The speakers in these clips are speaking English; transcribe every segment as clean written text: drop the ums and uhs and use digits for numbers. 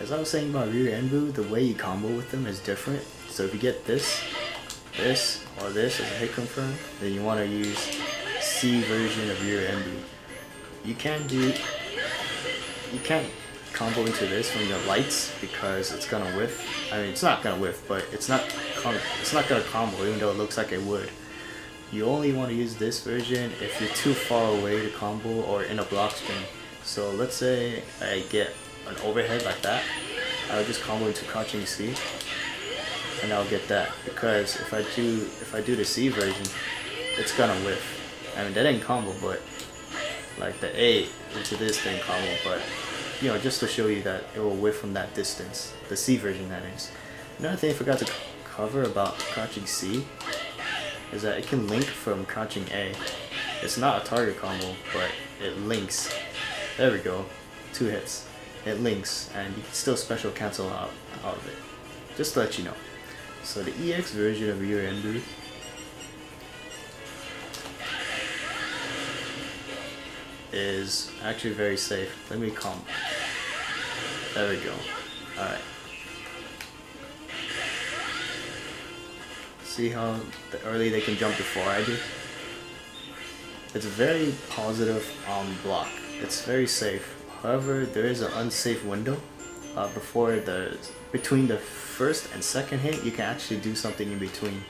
as I was saying about Ryuu Enbu, the way you combo with them is different. So if you get this, or this as a hit confirm, then you want to use C version of Ryuu Enbu. You can't combo into this from your lights because it's gonna whiff. I mean, it's not gonna whiff, but it's not gonna combo even though it looks like it would. You only want to use this version if you're too far away to combo or in a block string. So let's say I get an overhead like that, I'll just combo into crouching C, and I'll get that. Because if I do the C version, it's gonna whiff. I mean, that ain't combo, but like the A into this thing combo, but you know, just to show you that it will whiff from that distance. The C version, that is. Another thing I forgot to cover about crouching C is that it can link from crouching A. It's not a target combo, but it links. There we go. 2 hits. It links, and you can still special cancel out of it. Just to let you know. So the EX version of Ryuu Enbu is actually very safe. Let me combo. There we go. Alright. See how early they can jump before I do? It's very positive on block. It's very safe. However, there is an unsafe window between the first and second hit. You can actually do something in between.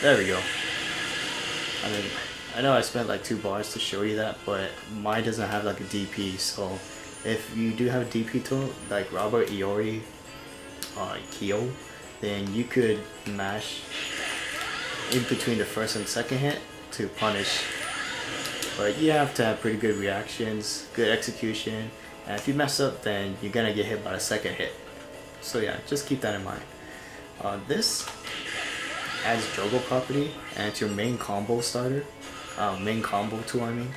There we go. I mean, I know I spent like 2 bars to show you that, but mine doesn't have like a DP. So if you do have a DP tool like Robert Iori, Kyo, then you could mash in between the first and second hit to punish. But you have to have pretty good reactions, good execution, and if you mess up, then you're gonna get hit by the second hit. So yeah, just keep that in mind. This adds juggle property, and it's your main combo starter, main combo tool I mean.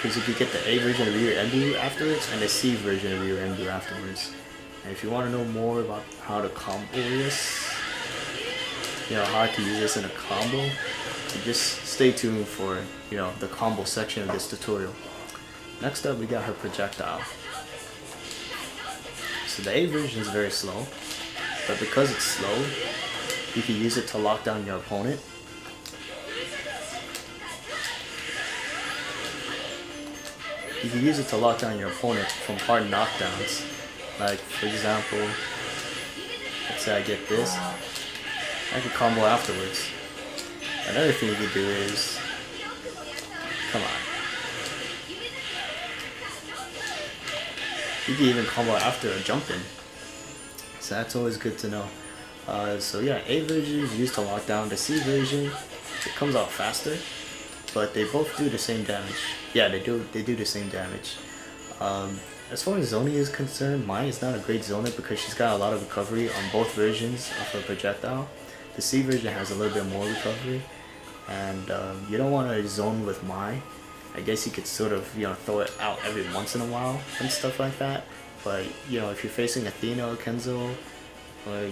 Because you could get the A version of Ryuu Enbu afterwards, and the C version of Ryuu Enbu afterwards. And if you want to know more about how to combo this, you know, how to use this in a combo, just stay tuned for, you know, the combo section of this tutorial. Next up, we got her projectile. So the A version is very slow, but because it's slow, you can use it to lock down your opponent. You can use it to lock down your opponent from hard knockdowns. Like, for example, let's say I get this, I can combo afterwards. Another thing you can do is, come on. You can even combo after a jump in. So that's always good to know. So yeah, A version is used to lock down. The C version, it comes out faster, but they both do the same damage. Yeah, they do the same damage. As far as zoning is concerned, mine is not a great zoner because she's got a lot of recovery on both versions of her projectile. The C version has a little bit more recovery, and you don't want to zone with Mai. I guess you could sort of, you know, throw it out every once in a while and stuff like that. But you know, if you're facing Athena or Kenzo,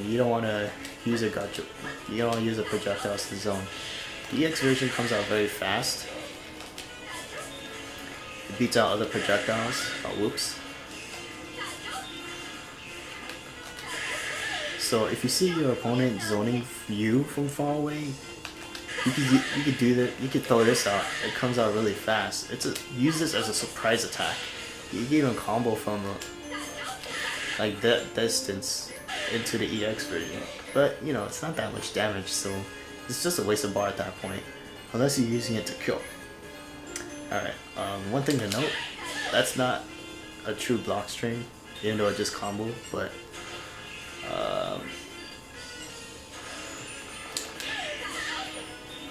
you don't want to use a gotcha. You don't want to use a projectile to zone. The EX version comes out very fast. It beats out other projectiles. Oh, whoops. So if you see your opponent zoning you from far away, you could do that. You could throw this out. It comes out really fast. Use this as a surprise attack. You can even combo from like that distance into the EX version. But you know, it's not that much damage, so it's just a waste of bar at that point, unless you're using it to kill. Alright, one thing to note, that's not a true block string, even though it just combo, but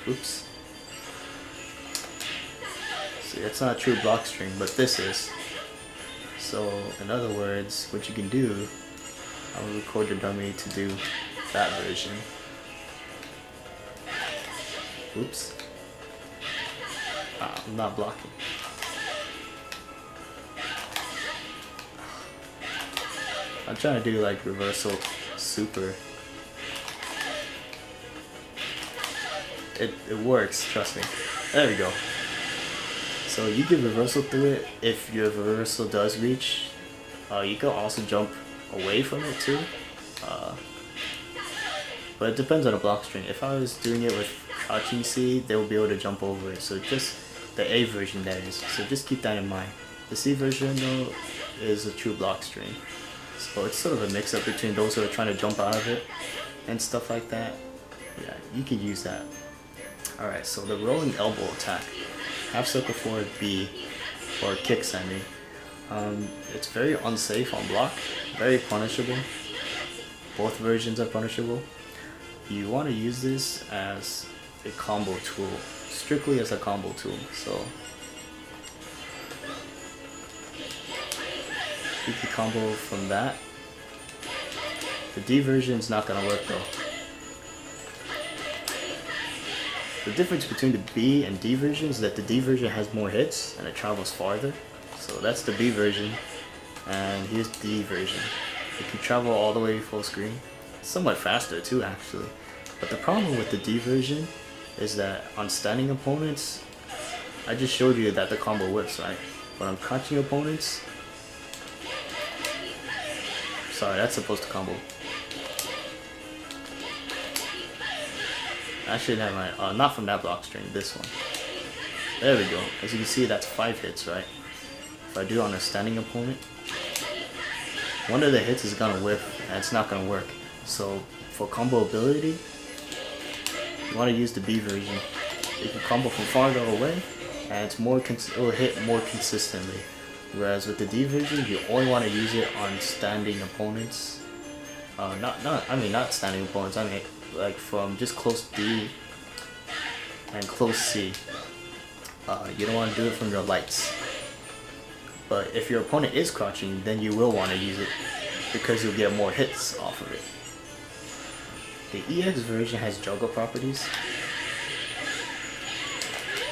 oops. See, it's not a true block string, but this is. So, in other words, what you can do, I will record your dummy to do that version. Oops. I'm not blocking. I'm trying to do like reversal super. It works, trust me. There we go. So you can reversal through it if your reversal does reach. You can also jump away from it too. But it depends on the block string. If I was doing it with crouching C, they will be able to jump over it. So just the A version, that is. So just keep that in mind. The C version though is a true block string. So it's sort of a mix up between those who are trying to jump out of it and stuff like that. Yeah, you can use that. Alright, so the rolling elbow attack. Half circle forward B, or kicks I mean. It's very unsafe on block, very punishable. Both versions are punishable. You want to use this as a combo tool, strictly as a combo tool. So you can combo from that. The D version is not gonna work though. The difference between the B and D version is that the D version has more hits and it travels farther. So that's the B version, and here's the D version. It can travel all the way full screen. It's somewhat faster too actually. But the problem with the D version is that on standing opponents, I just showed you that the combo whiffs, right? But on crouching opponents, sorry, that's supposed to combo. Actually, never mind. Not from that block string, this one. There we go. As you can see, that's 5 hits, right? If I do on a standing opponent, one of the hits is gonna whiff, and it's not gonna work. So for combo ability, you want to use the B version. You can combo from farther away, and it's more it will hit more consistently. Whereas with the D version, you only want to use it on standing opponents. Not standing opponents. I mean like from just close D and close C. You don't want to do it from your lights. But if your opponent is crouching, then you will want to use it because you'll get more hits off of it. The EX version has juggle properties,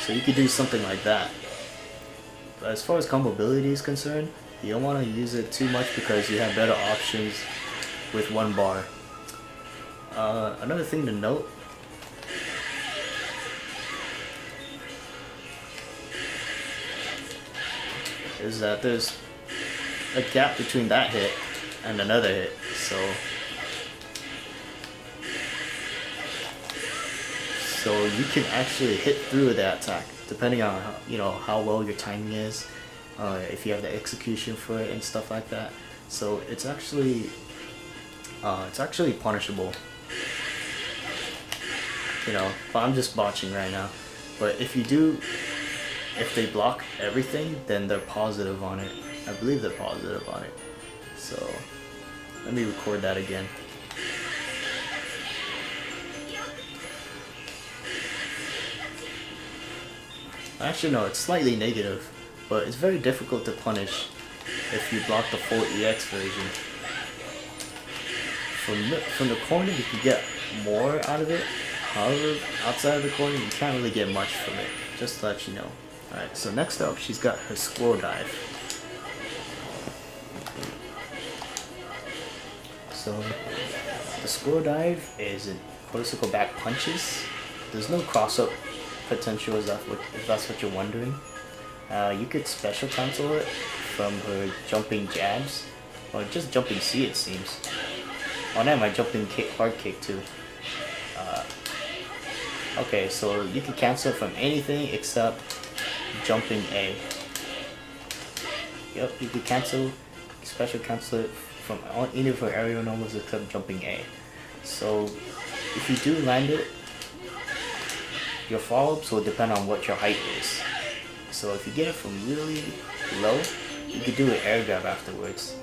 so you could do something like that. But as far as combo ability is concerned, you don't want to use it too much because you have better options with one bar. Another thing to note is that there's a gap between that hit and another hit, so you can actually hit through that attack depending on how well your timing is, if you have the execution for it and stuff like that. So it's actually punishable. But I'm just botching right now. But if they block everything, then they're positive on it. I believe they're positive on it. So let me record that again. Actually no, it's slightly negative, but it's very difficult to punish if you block the full EX version. From the corner you can get more out of it, however outside of the corner you can't really get much from it, just to let you know. Alright, so next up she's got her squirrel dive. So the squirrel dive is in quarter-circle back punches. There's no cross-up potential if that's what you're wondering. You could special cancel it from her jumping jabs, or just jumping C it seems. Oh no, my jumping kick, hard kick too. Okay, so you can cancel it from anything except jumping A. Yep, you can special cancel it from any of her aerial normals except jumping A. So if you do land it, your follow-ups will depend on what your height is. So if you get it from really low, you could do an air grab afterwards.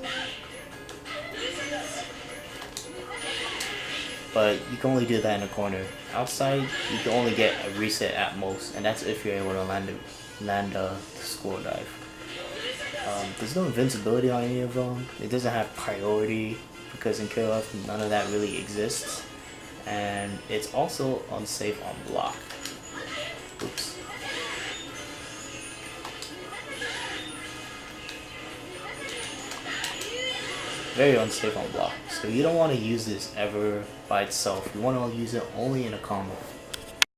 But you can only do that in the corner. Outside, you can only get a reset at most, and that's if you're able to land the squirrel dive. There's no invincibility on any of them. It doesn't have priority because in KoFXIII none of that really exists, and it's also unsafe on block. Oops. Very unsafe on block. So you don't want to use this ever by itself. You want to use it only in a combo.